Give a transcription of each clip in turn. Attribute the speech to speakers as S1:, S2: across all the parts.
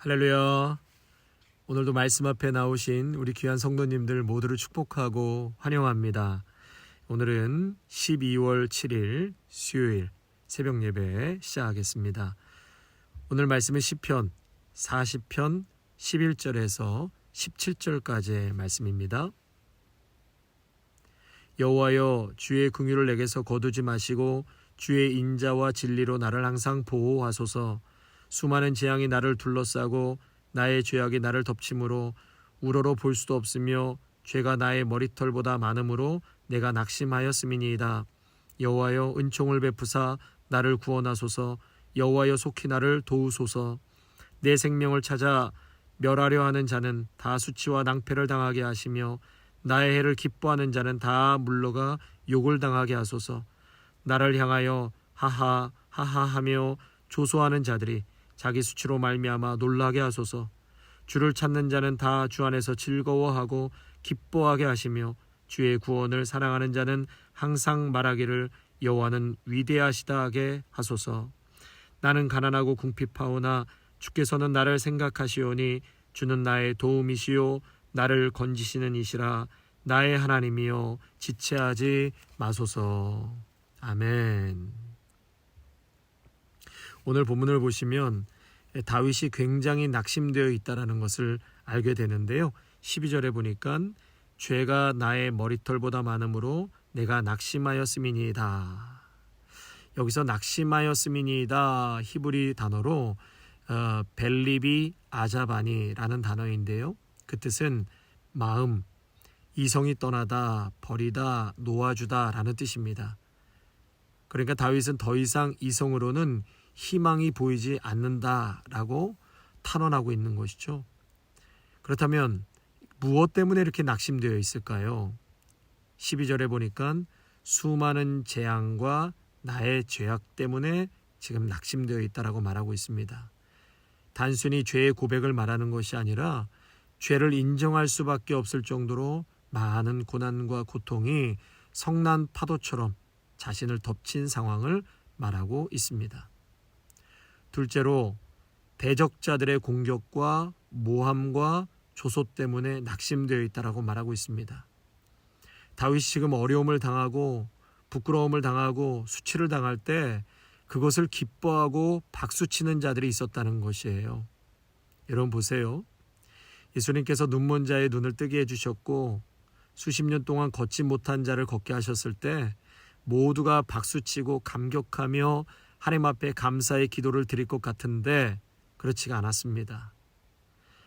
S1: 할렐루야. 오늘도 말씀 앞에 나오신 우리 귀한 성도님들 모두를 축복하고 환영합니다. 오늘은 12월 7일 수요일 새벽 예배 시작하겠습니다. 오늘 말씀은 시편 40편 11절에서 17절까지의 말씀입니다. 여호와여, 주의 긍휼을 내게서 거두지 마시고 주의 인자와 진리로 나를 항상 보호하소서. 수많은 재앙이 나를 둘러싸고 나의 죄악이 나를 덮침으로 우러러 볼 수도 없으며 죄가 나의 머리털보다 많음으로 내가 낙심하였음이니이다. 여호와여, 은총을 베푸사 나를 구원하소서. 여호와여, 속히 나를 도우소서. 내 생명을 찾아 멸하려 하는 자는 다 수치와 낭패를 당하게 하시며 나의 해를 기뻐하는 자는 다 물러가 욕을 당하게 하소서. 나를 향하여 하하 하하 하며 조소하는 자들이 자기 수치로 말미암아 놀라게 하소서. 주를 찾는 자는 다 주 안에서 즐거워하고 기뻐하게 하시며 주의 구원을 사랑하는 자는 항상 말하기를 여호와는 위대하시다 하게 하소서. 나는 가난하고 궁핍하오나 주께서는 나를 생각하시오니 주는 나의 도움이시요 나를 건지시는 이시라. 나의 하나님이여, 지체하지 마소서. 아멘. 오늘 본문을 보시면 다윗이 굉장히 낙심되어 있다는 것을 알게 되는데요. 12절에 보니까 죄가 나의 머리털보다 많음으로 내가 낙심하였음이니이다. 여기서 낙심하였음이니이다 히브리 단어로 벨리비 아자바니라는 단어인데요. 그 뜻은 마음, 이성이 떠나다, 버리다, 놓아주다 라는 뜻입니다. 그러니까 다윗은 더 이상 이성으로는 희망이 보이지 않는다라고 탄원하고 있는 것이죠. 그렇다면 무엇 때문에 이렇게 낙심되어 있을까요? 12절에 보니까 수많은 재앙과 나의 죄악 때문에 지금 낙심되어 있다라고 말하고 있습니다. 단순히 죄의 고백을 말하는 것이 아니라 죄를 인정할 수밖에 없을 정도로 많은 고난과 고통이 성난 파도처럼 자신을 덮친 상황을 말하고 있습니다. 둘째로 대적자들의 공격과 모함과 조소 때문에 낙심되어 있다라고 말하고 있습니다. 다윗이 지금 어려움을 당하고 부끄러움을 당하고 수치를 당할 때 그것을 기뻐하고 박수치는 자들이 있었다는 것이에요. 여러분 보세요. 예수님께서 눈먼 자의 눈을 뜨게 해주셨고 수십 년 동안 걷지 못한 자를 걷게 하셨을 때 모두가 박수치고 감격하며 하나님 앞에 감사의 기도를 드릴 것 같은데 그렇지가 않았습니다.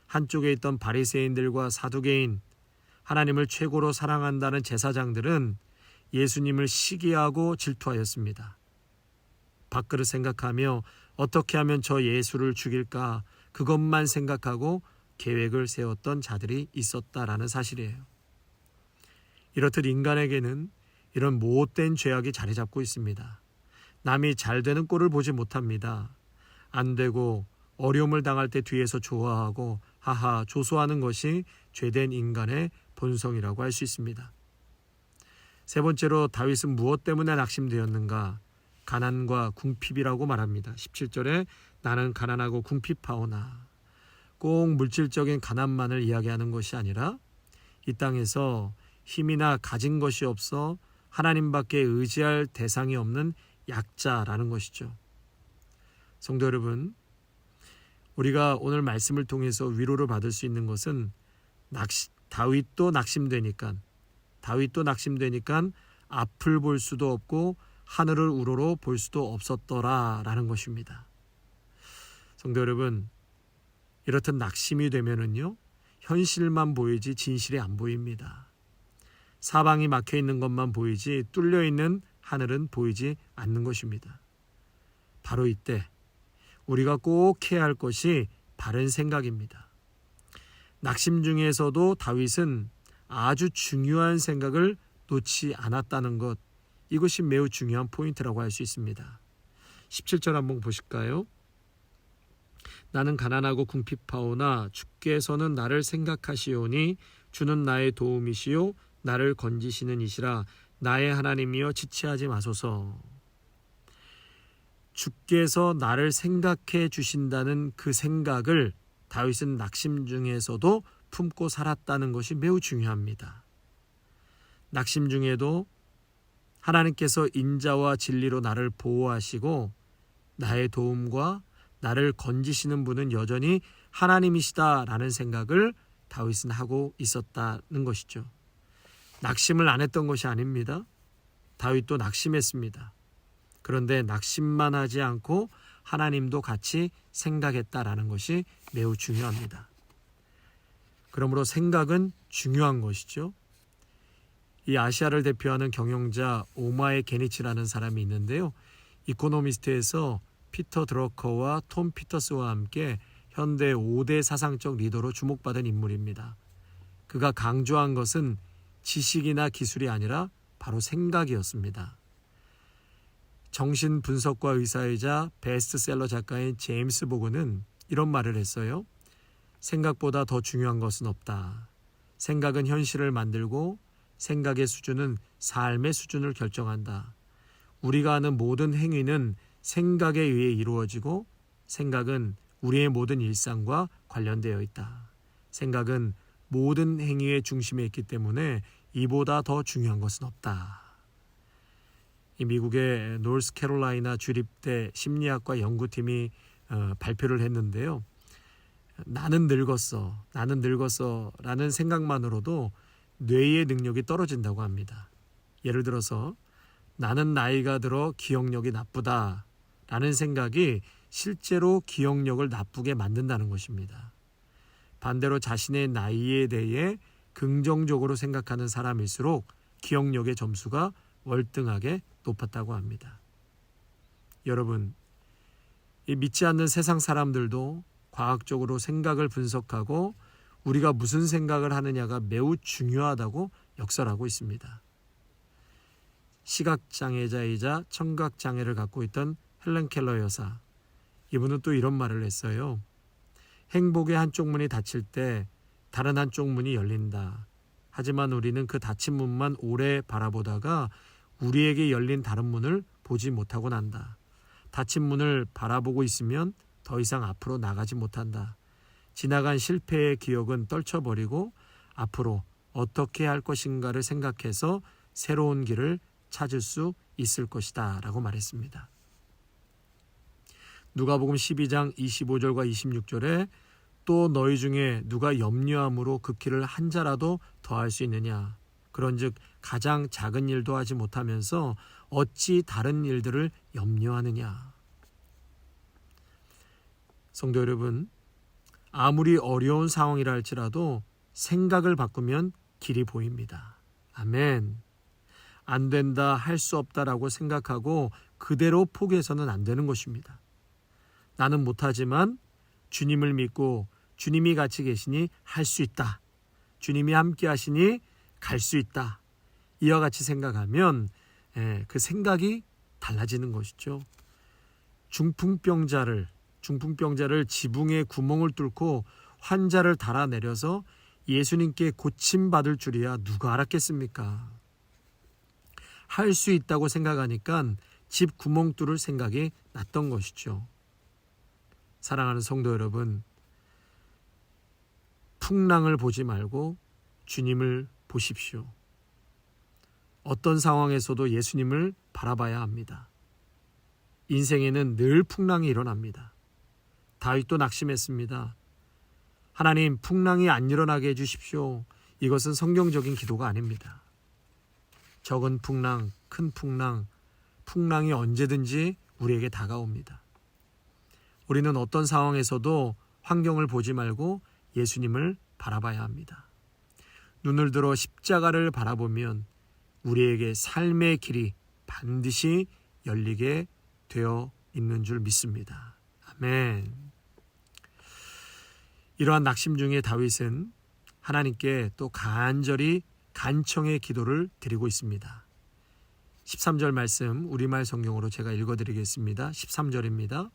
S1: 한쪽에 있던 바리새인들과 사두개인, 하나님을 최고로 사랑한다는 제사장들은 예수님을 시기하고 질투하였습니다. 밥그릇 생각하며 어떻게 하면 저 예수를 죽일까 그것만 생각하고 계획을 세웠던 자들이 있었다라는 사실이에요. 이렇듯 인간에게는 이런 못된 죄악이 자리 잡고 있습니다. 남이 잘 되는 꼴을 보지 못합니다. 안 되고 어려움을 당할 때 뒤에서 좋아하고 하하 조소하는 것이 죄된 인간의 본성이라고 할 수 있습니다. 세 번째로 다윗은 무엇 때문에 낙심되었는가? 가난과 궁핍이라고 말합니다. 17절에 나는 가난하고 궁핍하오나, 꼭 물질적인 가난만을 이야기하는 것이 아니라 이 땅에서 힘이나 가진 것이 없어 하나님밖에 의지할 대상이 없는 약자라는 것이죠. 성도 여러분, 우리가 오늘 말씀을 통해서 위로를 받을 수 있는 것은 다윗도 낙심되니까 앞을 볼 수도 없고 하늘을 우러러 볼 수도 없었더라라는 것입니다. 성도 여러분, 이렇듯 낙심이 되면은요, 현실만 보이지 진실이 안 보입니다. 사방이 막혀 있는 것만 보이지 뚫려 있는 하늘은 보이지 않는 것입니다. 바로 이때 우리가 꼭 해야 할 것이 바른 생각입니다. 낙심 중에서도 다윗은 아주 중요한 생각을 놓지 않았다는 것, 이것이 매우 중요한 포인트라고 할 수 있습니다. 17절 한번 보실까요? 나는 가난하고 궁핍하오나 주께서는 나를 생각하시오니 주는 나의 도움이시요 나를 건지시는 이시라. 나의 하나님이여, 지체하지 마소서. 주께서 나를 생각해 주신다는 그 생각을 다윗은 낙심 중에서도 품고 살았다는 것이 매우 중요합니다. 낙심 중에도 하나님께서 인자와 진리로 나를 보호하시고 나의 도움과 나를 건지시는 분은 여전히 하나님이시다라는 생각을 다윗은 하고 있었다는 것이죠. 낙심을 안 했던 것이 아닙니다. 다윗도 낙심했습니다. 그런데 낙심만 하지 않고 하나님도 같이 생각했다라는 것이 매우 중요합니다. 그러므로 생각은 중요한 것이죠. 이 아시아를 대표하는 경영자 오마에 게니치라는 사람이 있는데요. 이코노미스트에서 피터 드러커와 톰 피터스와 함께 현대 5대 사상적 리더로 주목받은 인물입니다. 그가 강조한 것은 지식이나 기술이 아니라 바로 생각이었습니다. 정신분석과 의사이자 베스트셀러 작가인 제임스 보그는 이런 말을 했어요. 생각보다 더 중요한 것은 없다. 생각은 현실을 만들고 생각의 수준은 삶의 수준을 결정한다. 우리가 하는 모든 행위는 생각에 의해 이루어지고 생각은 우리의 모든 일상과 관련되어 있다. 생각은 모든 행위의 중심에 있기 때문에 이보다 더 중요한 것은 없다. 이 미국의 노스캐롤라이나 주립대 심리학과 연구팀이 발표를 했는데요. 나는 늙었어 라는 생각만으로도 뇌의 능력이 떨어진다고 합니다. 예를 들어서 나는 나이가 들어 기억력이 나쁘다 라는 생각이 실제로 기억력을 나쁘게 만든다는 것입니다. 반대로 자신의 나이에 대해 긍정적으로 생각하는 사람일수록 기억력의 점수가 월등하게 높았다고 합니다. 여러분, 이 믿지 않는 세상 사람들도 과학적으로 생각을 분석하고 우리가 무슨 생각을 하느냐가 매우 중요하다고 역설하고 있습니다. 시각장애자이자 청각장애를 갖고 있던 헬렌 켈러 여사, 이분은 또 이런 말을 했어요. 행복의 한쪽 문이 닫힐 때 다른 한쪽 문이 열린다. 하지만 우리는 그 닫힌 문만 오래 바라보다가 우리에게 열린 다른 문을 보지 못하고 난다. 닫힌 문을 바라보고 있으면 더 이상 앞으로 나가지 못한다. 지나간 실패의 기억은 떨쳐버리고 앞으로 어떻게 할 것인가를 생각해서 새로운 길을 찾을 수 있을 것이다 라고 말했습니다. 누가복음 12장 25절과 26절에 또 너희 중에 누가 염려함으로 그 길을 한 자라도 더할 수 있느냐. 그런즉 가장 작은 일도 하지 못하면서 어찌 다른 일들을 염려하느냐. 성도 여러분, 아무리 어려운 상황이라 할지라도 생각을 바꾸면 길이 보입니다. 아멘. 안 된다, 할 수 없다라고 생각하고 그대로 포기해서는 안 되는 것입니다. 나는 못하지만 주님을 믿고 주님이 같이 계시니 할 수 있다. 주님이 함께 하시니 갈 수 있다. 이와 같이 생각하면 그 생각이 달라지는 것이죠. 중풍병자를 지붕에 구멍을 뚫고 환자를 달아내려서 예수님께 고침받을 줄이야 누가 알았겠습니까? 할 수 있다고 생각하니까 집 구멍 뚫을 생각이 났던 것이죠. 사랑하는 성도 여러분, 풍랑을 보지 말고 주님을 보십시오. 어떤 상황에서도 예수님을 바라봐야 합니다. 인생에는 늘 풍랑이 일어납니다. 다윗도 낙심했습니다. 하나님, 풍랑이 안 일어나게 해주십시오. 이것은 성경적인 기도가 아닙니다. 적은 풍랑, 큰 풍랑, 풍랑이 언제든지 우리에게 다가옵니다. 우리는 어떤 상황에서도 환경을 보지 말고 예수님을 바라봐야 합니다. 눈을 들어 십자가를 바라보면 우리에게 삶의 길이 반드시 열리게 되어 있는 줄 믿습니다. 아멘. 이러한 낙심 중에 다윗은 하나님께 또 간절히 간청의 기도를 드리고 있습니다. 13절 말씀 우리말 성경으로 제가 읽어드리겠습니다. 13절입니다.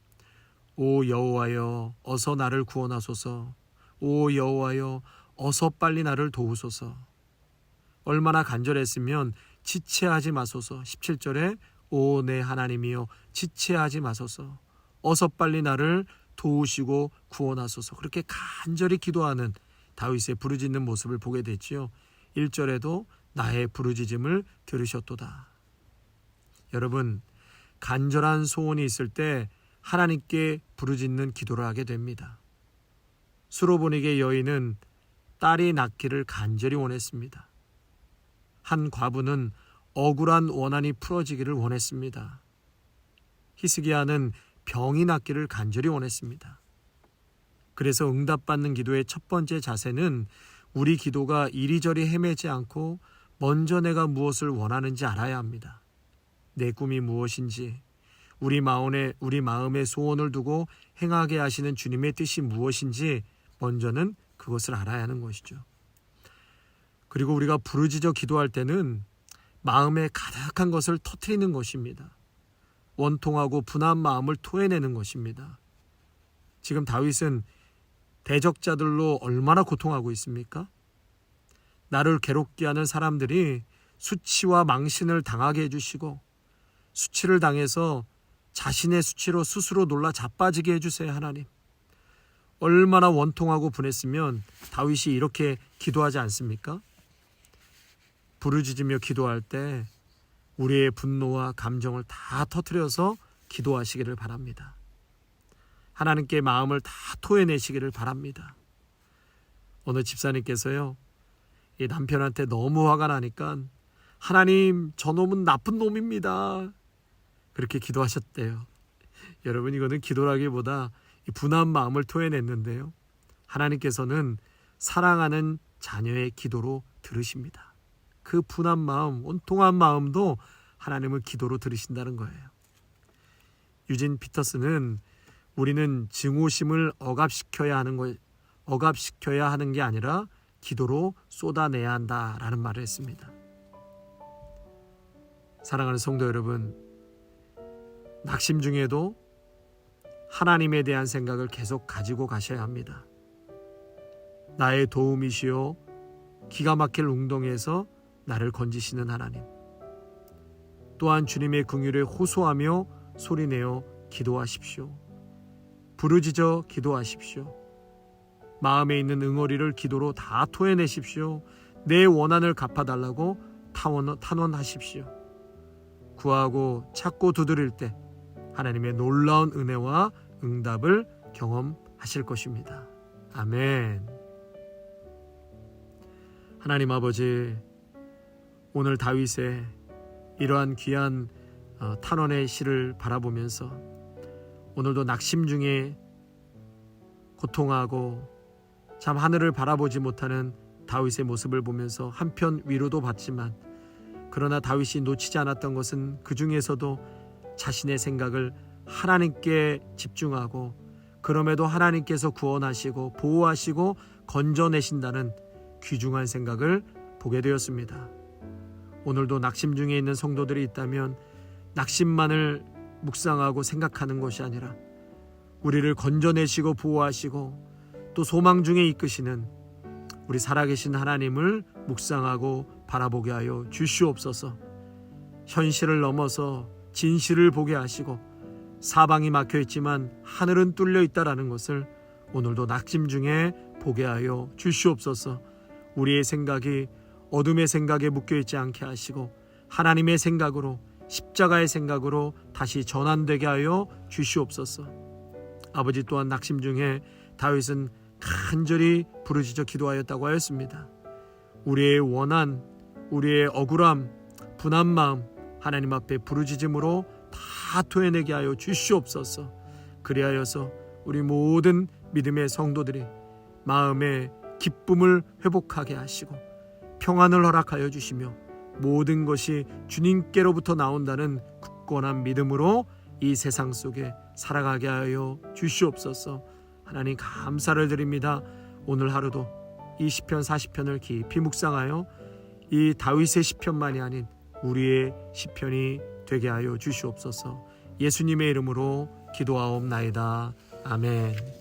S1: 오 여호와여, 어서 나를 구원하소서. 오 여호와여, 어서 빨리 나를 도우소서. 얼마나 간절했으면 지체하지 마소서. 17절에 오 내 하나님이여, 지체하지 마소서. 어서 빨리 나를 도우시고 구원하소서. 그렇게 간절히 기도하는 다윗의 부르짖는 모습을 보게 됐지요. 1절에도 나의 부르짖음을 들으셨도다. 여러분, 간절한 소원이 있을 때 하나님께 부르짖는 기도를 하게 됩니다. 수로보닉의 여인은 딸이 낳기를 간절히 원했습니다. 한 과부는 억울한 원한이 풀어지기를 원했습니다. 히스기야는 병이 낫기를 간절히 원했습니다. 그래서 응답받는 기도의 첫 번째 자세는 우리 기도가 이리저리 헤매지 않고 먼저 내가 무엇을 원하는지 알아야 합니다. 내 꿈이 무엇인지, 우리 마음의 소원을 두고 행하게 하시는 주님의 뜻이 무엇인지 먼저는 그것을 알아야 하는 것이죠. 그리고 우리가 부르짖어 기도할 때는 마음에 가득한 것을 터뜨리는 것입니다. 원통하고 분한 마음을 토해내는 것입니다. 지금 다윗은 대적자들로 얼마나 고통하고 있습니까? 나를 괴롭게 하는 사람들이 수치와 망신을 당하게 해주시고 수치를 당해서 자신의 수치로 스스로 놀라 자빠지게 해주세요. 하나님. 얼마나 원통하고 분했으면 다윗이 이렇게 기도하지 않습니까? 부르짖으며 기도할 때 우리의 분노와 감정을 다 터뜨려서 기도하시기를 바랍니다. 하나님께 마음을 다 토해내시기를 바랍니다. 어느 집사님께서요, 이 남편한테 너무 화가 나니까 하나님, 저놈은 나쁜 놈입니다. 그렇게 기도하셨대요. 여러분, 이거는 기도라기보다 분한 마음을 토해냈는데요. 하나님께서는 사랑하는 자녀의 기도로 들으십니다. 그 분한 마음, 온통한 마음도 하나님은 기도로 들으신다는 거예요. 유진 피터스는 우리는 증오심을 억압시켜야 하는 게 아니라 기도로 쏟아내야 한다라는 말을 했습니다. 사랑하는 성도 여러분, 낙심 중에도 하나님에 대한 생각을 계속 가지고 가셔야 합니다. 나의 도움이시오 기가 막힐 웅덩이에서 나를 건지시는 하나님. 또한 주님의 긍휼에 호소하며 소리내어 기도하십시오. 부르짖어 기도하십시오. 마음에 있는 응어리를 기도로 다 토해내십시오. 내 원한을 갚아달라고 탄원하십시오. 구하고 찾고 두드릴 때 하나님의 놀라운 은혜와 응답을 경험하실 것입니다. 아멘. 하나님 아버지, 오늘 다윗의 이러한 귀한 탄원의 시를 바라보면서 오늘도 낙심 중에 고통하고 참 하늘을 바라보지 못하는 다윗의 모습을 보면서 한편 위로도 받지만, 그러나 다윗이 놓치지 않았던 것은 그 중에서도 자신의 생각을 하나님께 집중하고, 그럼에도 하나님께서 구원하시고 보호하시고 건져내신다는 귀중한 생각을 보게 되었습니다. 오늘도 낙심 중에 있는 성도들이 있다면 낙심만을 묵상하고 생각하는 것이 아니라 우리를 건져내시고 보호하시고 또 소망 중에 이끄시는 우리 살아계신 하나님을 묵상하고 바라보게 하여 주시옵소서. 현실을 넘어서 진실을 보게 하시고 사방이 막혀있지만 하늘은 뚫려 있다라는 것을 오늘도 낙심 중에 보게 하여 주시옵소서. 우리의 생각이 어둠의 생각에 묶여있지 않게 하시고 하나님의 생각으로, 십자가의 생각으로 다시 전환되게 하여 주시옵소서. 아버지, 또한 낙심 중에 다윗은 간절히 부르짖어 기도하였다고 하였습니다. 우리의 원한, 우리의 억울함, 분한 마음 하나님 앞에 부르짖음으로 다 토해내게 하여 주시옵소서. 그리하여서 우리 모든 믿음의 성도들이 마음의 기쁨을 회복하게 하시고 평안을 허락하여 주시며 모든 것이 주님께로부터 나온다는 굳건한 믿음으로 이 세상 속에 살아가게 하여 주시옵소서. 하나님, 감사를 드립니다. 오늘 하루도 이 시편 40편을 깊이 묵상하여 이 다윗의 시편만이 아닌 우리의 시편이 되게 하여 주시옵소서. 예수님의 이름으로 기도하옵나이다. 아멘.